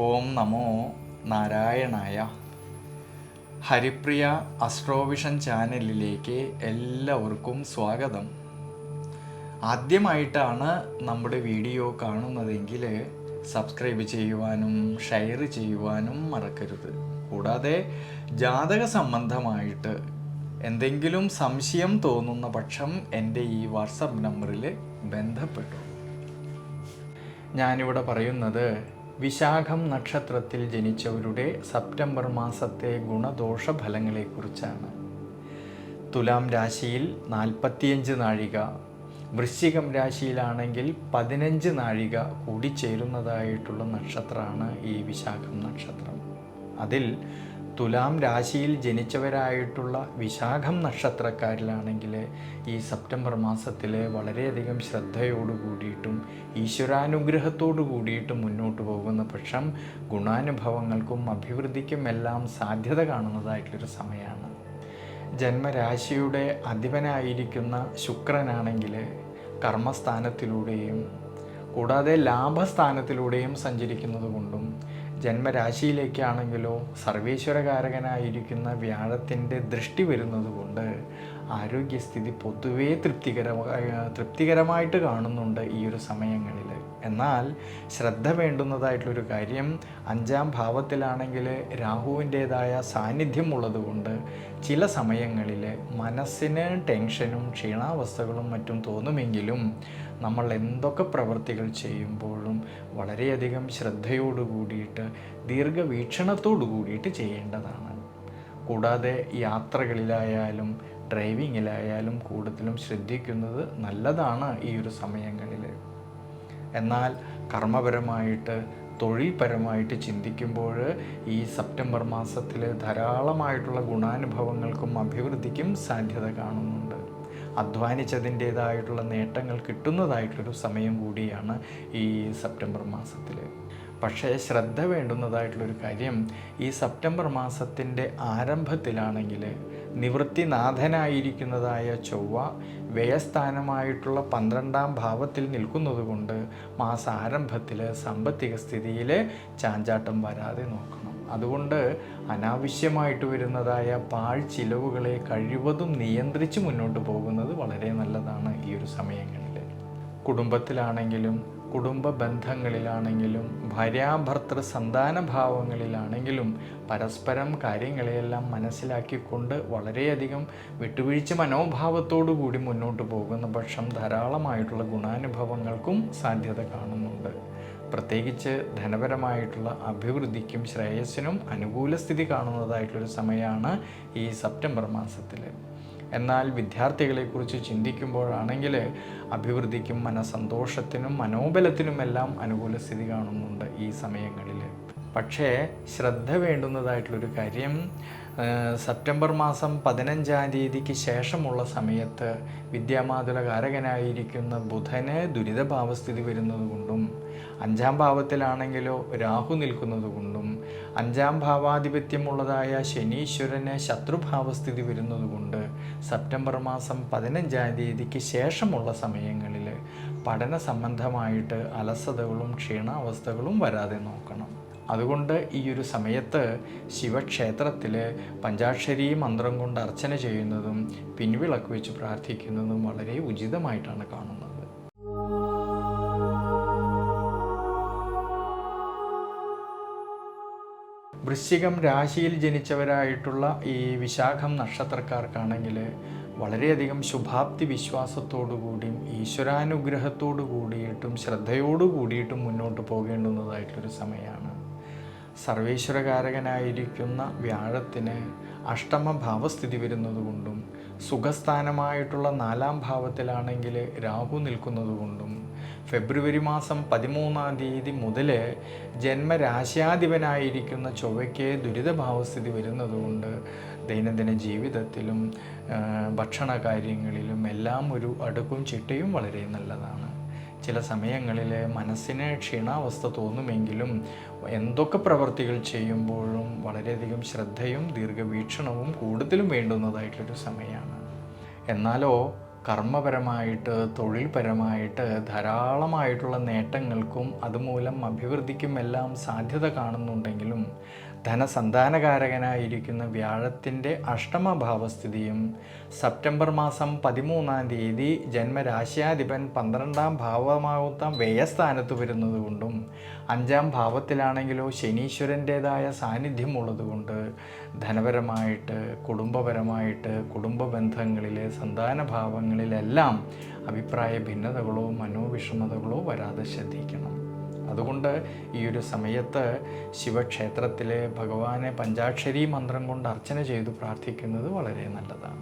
ഓം നമോ നാരായണായ. ഹരിപ്രിയ അസ്ട്രോവിഷൻ ചാനലിലേക്ക് എല്ലാവർക്കും സ്വാഗതം. ആദ്യമായിട്ടാണ് നമ്മുടെ വീഡിയോ കാണുന്നതെങ്കിൽ സബ്സ്ക്രൈബ് ചെയ്യുവാനും ഷെയർ ചെയ്യുവാനും മറക്കരുത്. കൂടാതെ ജാതക സംബന്ധമായിട്ട് എന്തെങ്കിലും സംശയം തോന്നുന്ന പക്ഷം എൻ്റെ ഈ വാട്സപ്പ് നമ്പറിൽ ബന്ധപ്പെട്ടു. ഞാനിവിടെ പറയുന്നത് വിശാഖം നക്ഷത്രത്തിൽ ജനിച്ചവരുടെ സെപ്റ്റംബർ മാസത്തെ ഗുണദോഷ ഫലങ്ങളെക്കുറിച്ചാണ്. തുലാം രാശിയിൽ 45 നാഴിക, വൃശ്ചികം രാശിയിലാണെങ്കിൽ 15 നാഴിക കൂടിച്ചേരുന്നതായിട്ടുള്ള നക്ഷത്രമാണ് ഈ വിശാഖം നക്ഷത്രം. അതിൽ തുലാം രാശിയിൽ ജനിച്ചവരായിട്ടുള്ള വിശാഖം നക്ഷത്രക്കാരിലാണെങ്കിൽ ഈ സെപ്റ്റംബർ മാസത്തിൽ വളരെയധികം ശ്രദ്ധയോടു കൂടിയിട്ടും ഈശ്വരാനുഗ്രഹത്തോടു കൂടിയിട്ടും മുന്നോട്ട് പോകുന്ന പക്ഷം ഗുണാനുഭവങ്ങൾക്കും അഭിവൃദ്ധിക്കും എല്ലാം സാധ്യത കാണുന്നതായിട്ടുള്ളൊരു സമയമാണ്. ജന്മരാശിയുടെ അധിപനായിരിക്കുന്ന ശുക്രനാണെങ്കിൽ കർമ്മസ്ഥാനത്തിലൂടെയും കൂടാതെ ലാഭസ്ഥാനത്തിലൂടെയും സഞ്ചരിക്കുന്നത് കൊണ്ടും ജന്മരാശിയിലേക്കാണെങ്കിലോ സർവേശ്വരകാരകനായിരിക്കുന്ന വ്യാഴത്തിൻ്റെ ദൃഷ്ടി വരുന്നത് കൊണ്ട് ആരോഗ്യസ്ഥിതി പൊതുവേ തൃപ്തികരമായിട്ട് കാണുന്നുണ്ട് ഈ ഒരു സമയങ്ങളിൽ. എന്നാൽ ശ്രദ്ധ വേണ്ടുന്നതായിട്ടുള്ളൊരു കാര്യം 5-ാം ഭാവത്തിലാണെങ്കിൽ രാഹുവിൻ്റേതായ സാന്നിധ്യം ഉള്ളതുകൊണ്ട് ചില സമയങ്ങളിൽ മനസ്സിന് ടെൻഷനും ക്ഷീണാവസ്ഥകളും മറ്റും തോന്നുമെങ്കിലും നമ്മൾ എന്തൊക്കെ പ്രവൃത്തികൾ ചെയ്യുമ്പോഴും വളരെയധികം ശ്രദ്ധയോടു കൂടിയിട്ട് ദീർഘവീക്ഷണത്തോടു കൂടിയിട്ട് ചെയ്യേണ്ടതാണ്. കൂടാതെ യാത്രകളിലായാലും ഡ്രൈവിങ്ങിലായാലും കൂടുതലും ശ്രദ്ധിക്കുന്നത് നല്ലതാണ് ഈ ഒരു സമയങ്ങളിൽ. എന്നാൽ കർമ്മപരമായിട്ട് തൊഴിൽപരമായിട്ട് ചിന്തിക്കുമ്പോൾ ഈ സെപ്റ്റംബർ മാസത്തിൽ ധാരാളമായിട്ടുള്ള ഗുണാനുഭവങ്ങൾക്കും അഭിവൃദ്ധിക്കും സാധ്യത കാണുന്നുണ്ട്. അധ്വാനിച്ചതിൻ്റേതായിട്ടുള്ള നേട്ടങ്ങൾ കിട്ടുന്നതായിട്ടൊരു സമയം കൂടിയാണ് ഈ സെപ്റ്റംബർ മാസത്തിൽ. പക്ഷേ ശ്രദ്ധ വേണ്ടുന്നതായിട്ടുള്ളൊരു കാര്യം ഈ സെപ്റ്റംബർ മാസത്തിൻ്റെ ആരംഭത്തിലാണെങ്കിൽ നിവൃത്തിനാഥനായിരിക്കുന്നതായ ചൊവ്വ വ്യയസ്ഥാനമായിട്ടുള്ള 12-ാം ഭാവത്തിൽ നിൽക്കുന്നത് കൊണ്ട് മാസാരംഭത്തിൽ സാമ്പത്തിക സ്ഥിതിയിൽ ചാഞ്ചാട്ടം വരാതെ നോക്കണം. അതുകൊണ്ട് അനാവശ്യമായിട്ട് വരുന്നതായ പാഴ്ചിലവുകളെ കഴിവതും നിയന്ത്രിച്ച് മുന്നോട്ട് പോകുന്നത് വളരെ നല്ലതാണ് ഈ ഒരു സമയങ്ങളിൽ. കുടുംബത്തിലാണെങ്കിലും കുടുംബ ബന്ധങ്ങളിലാണെങ്കിലും ഭാര്യാഭർത്തൃ സന്താനഭാവങ്ങളിലാണെങ്കിലും പരസ്പരം കാര്യങ്ങളെയെല്ലാം മനസ്സിലാക്കിക്കൊണ്ട് വളരെയധികം വിട്ടുവീഴ്ച മനോഭാവത്തോടു കൂടി മുന്നോട്ട് പോകുന്ന പക്ഷം ധാരാളമായിട്ടുള്ള ഗുണാനുഭവങ്ങൾക്കും സാധ്യത കാണുന്നുണ്ട്. പ്രത്യേകിച്ച് ധനപരമായിട്ടുള്ള അഭിവൃദ്ധിക്കും ശ്രേയസ്സിനും അനുകൂല സ്ഥിതി കാണുന്നതായിട്ടുള്ളൊരു സമയമാണ് ഈ സെപ്റ്റംബർ മാസത്തിൽ. എന്നാൽ വിദ്യാർത്ഥികളെക്കുറിച്ച് ചിന്തിക്കുമ്പോഴാണെങ്കിൽ അഭിവൃദ്ധിക്കും മനസ്സന്തോഷത്തിനും മനോബലത്തിനുമെല്ലാം അനുകൂല സ്ഥിതി കാണുന്നുണ്ട് ഈ സമയങ്ങളിൽ. പക്ഷേ ശ്രദ്ധ വേണ്ടുന്നതായിട്ടുള്ളൊരു കാര്യം സെപ്റ്റംബർ മാസം 15-ാം തീയതിക്ക് ശേഷമുള്ള സമയത്ത് വിദ്യാമാതുലകാരകനായിരിക്കുന്ന ബുധന് ദുരിതഭാവസ്ഥിതി വരുന്നത് കൊണ്ടും 5-ാം ഭാവത്തിലാണെങ്കിലോ രാഹു നിൽക്കുന്നത് കൊണ്ടും 5-ാം ഭാവാധിപത്യമുള്ളതായ ശനീശ്വരന് ശത്രുഭാവസ്ഥിതി വരുന്നത് കൊണ്ട് സെപ്റ്റംബർ മാസം 15-ാം തീയതിക്ക് ശേഷമുള്ള സമയങ്ങളിൽ പഠന സംബന്ധമായിട്ട് അലസതകളും ക്ഷീണാവസ്ഥകളും വരാതെ നോക്കണം. അതുകൊണ്ട് ഈ ഒരു സമയത്ത് ശിവക്ഷേത്രത്തിൽ പഞ്ചാക്ഷരി മന്ത്രം കൊണ്ട് അർച്ചന ചെയ്യുന്നതും പിൻവിളക്ക് വെച്ച് പ്രാർത്ഥിക്കുന്നതും വളരെ ഉചിതമായിട്ടാണ് കാണുന്നത്. വൃശ്ചികം രാശിയിൽ ജനിച്ചവരായിട്ടുള്ള ഈ വിശാഖം നക്ഷത്രക്കാർക്കാണെങ്കിൽ വളരെയധികം ശുഭാപ്തി വിശ്വാസത്തോടു കൂടിയും ഈശ്വരാനുഗ്രഹത്തോടു കൂടിയിട്ടും ശ്രദ്ധയോടു കൂടിയിട്ടും മുന്നോട്ട് പോകേണ്ടുന്നതായിട്ടൊരു സമയമാണ്. സർവേശ്വരകാരകനായിരിക്കുന്ന വ്യാഴത്തിന് അഷ്ടമഭാവസ്ഥിതി വരുന്നതുകൊണ്ടും സുഖസ്ഥാനമായിട്ടുള്ള 4-ാം ഭാവത്തിലാണെങ്കിൽ രാഹു നിൽക്കുന്നതുകൊണ്ടും ഫെബ്രുവരി മാസം 13-ാം തീയതി മുതൽ ജന്മരാശ്യാധിപനായിരിക്കുന്ന ചൊവ്വയ്ക്ക് ദുരിതഭാവസ്ഥിതി വരുന്നതുകൊണ്ട് ദൈനംദിന ജീവിതത്തിലും ഭക്ഷണ കാര്യങ്ങളിലും എല്ലാം ഒരു അടുക്കും ചിട്ടയും വളരെ നല്ലതാണ്. ചില സമയങ്ങളിൽ മനസ്സിന് ക്ഷീണാവസ്ഥ തോന്നുമെങ്കിലും എന്തൊക്കെ പ്രവർത്തികൾ ചെയ്യുമ്പോഴും വളരെയധികം ശ്രദ്ധയും ദീർഘവീക്ഷണവും കൂടുതലും വേണ്ടുന്നതായിട്ടൊരു സമയമാണ്. എന്നാലോ കർമ്മപരമായിട്ട് തൊഴിൽപരമായിട്ട് ധാരാളമായിട്ടുള്ള നേട്ടങ്ങൾക്കും അതുമൂലം അഭിവൃദ്ധിക്കും എല്ലാം സാധ്യത കാണുന്നുണ്ടെങ്കിലും ധനസന്താനകാരകനായിരിക്കുന്ന വ്യാഴത്തിൻ്റെ അഷ്ടമഭാവസ്ഥിതിയും സെപ്റ്റംബർ മാസം 13-ാം തീയതി ജന്മരാശ്യാധിപൻ 12-ാം ഭാവമാവുന്ന വ്യയസ്ഥാനത്ത് വരുന്നത് കൊണ്ടും 5-ാം ഭാവത്തിലാണെങ്കിലോ ശനീശ്വരൻ്റേതായ സാന്നിധ്യമുള്ളതുകൊണ്ട് ധനപരമായിട്ട് കുടുംബപരമായിട്ട് കുടുംബ ബന്ധങ്ങളിലെ സന്താനഭാവങ്ങളിലെല്ലാം അഭിപ്രായ ഭിന്നതകളോ മനോവിഷമതകളോ വരാതെ ശ്രദ്ധിക്കണം. അതുകൊണ്ട് ഈ ഒരു സമയത്ത് ശിവക്ഷേത്രത്തിലെ ഭഗവാനെ പഞ്ചാക്ഷരി മന്ത്രം കൊണ്ട് അർച്ചന ചെയ്തു പ്രാർത്ഥിക്കുന്നത് വളരെ നല്ലതാണ്.